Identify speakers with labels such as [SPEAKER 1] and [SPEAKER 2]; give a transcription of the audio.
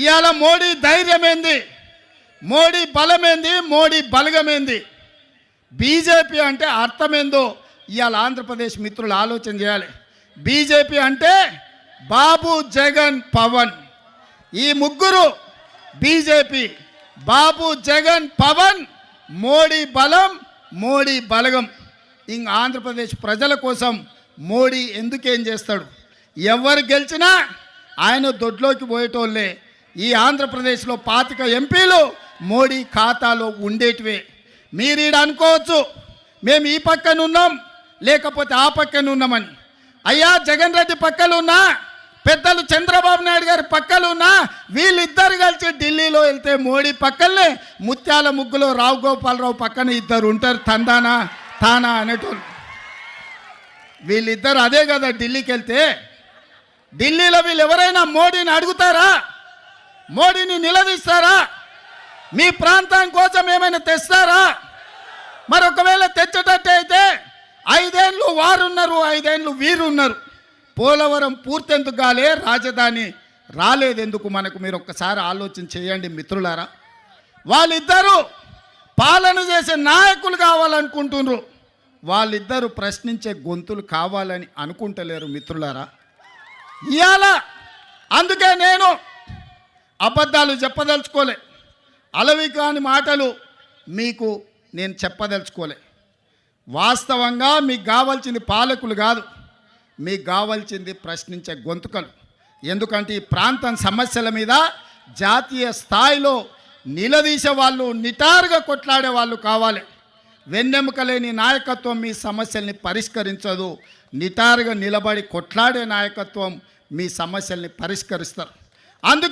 [SPEAKER 1] ఇవాళ మోడీ ధైర్యమేంది, మోడీ బలమేంది, మోడీ బలగమేంది, బీజేపీ అంటే అర్థమేందో ఇవాళ ఆంధ్రప్రదేశ్ మిత్రులు ఆలోచన చేయాలి. బీజేపీ అంటే బాబు, జగన్, పవన్. ఈ ముగ్గురు బీజేపీ. బాబు, జగన్, పవన్, మోడీ బలం, మోడీ బలగం. ఇంక ఆంధ్రప్రదేశ్ ప్రజల కోసం మోడీ ఎందుకేం చేస్తాడు? ఎవరు గెలిచినా ఆయన దొడ్లోకి పోయేటోళ్ళే. ఈ ఆంధ్రప్రదేశ్లో 25 ఎంపీలు మోడీ ఖాతాలో ఉండేటివే. మీరు ఈడ అనుకోవచ్చు మేము ఈ పక్కన ఉన్నాం లేకపోతే ఆ పక్కన ఉన్నామని. అయ్యా, జగన్ రెడ్డి పక్కలు ఉన్నా, పెద్దలు చంద్రబాబు నాయుడు గారి పక్కలు ఉన్నా, వీళ్ళిద్దరు కలిసి ఢిల్లీలో వెళ్తే మోడీ పక్కనే ముత్యాల ముగ్గులో రావు గోపాలరావు పక్కన ఇద్దరు ఉంటారు, తందానా తానా అనేటోళ్ళు. వీళ్ళిద్దరు అదే కదా ఢిల్లీకి వెళ్తే. ఢిల్లీలో వీళ్ళు ఎవరైనా మోడీని అడుగుతారా? మోడీని నిలదీస్తారా? మీ ప్రాంతం కోసం ఏమైనా తెస్తారా? మరి ఒకవేళ తెచ్చేటట్టు అయితే 5 ఏళ్ళు వారున్నారు, 5 ఏళ్ళు వీరున్నారు. పోలవరం పూర్తెందుకు కాలే, రాజధాని రాలేదెందుకు మనకు? మీరు ఒక్కసారి ఆలోచన చేయండి మిత్రులారా. వాళ్ళిద్దరూ పాలన చేసే నాయకులు కావాలనుకుంటున్నారు, వాళ్ళిద్దరూ ప్రశ్నించే గొంతులు కావాలని అనుకుంటలేరు మిత్రులారా. ఇవాళ అందుకే నేను అబద్ధాలు చెప్పదలుచుకోలే, అలవి కాని మాటలు మీకు నేను చెప్పదలుచుకోలే. వాస్తవంగా మీకు కావాల్సింది పాలకులు కాదు, మీకు కావాల్సింది ప్రశ్నించే గొంతుకలు. ఎందుకంటే ఈ ప్రాంతం సమస్యల మీద జాతీయ స్థాయిలో నిలదీసే వాళ్ళు, నిటారుగా కొట్లాడే వాళ్ళు కావాలి. వెన్నెముక లేని నాయకత్వం మీ సమస్యల్ని పరిష్కరించదు. నిటారుగా నిలబడి కొట్లాడే నాయకత్వం మీ సమస్యల్ని పరిష్కరిస్తారు. అందుకే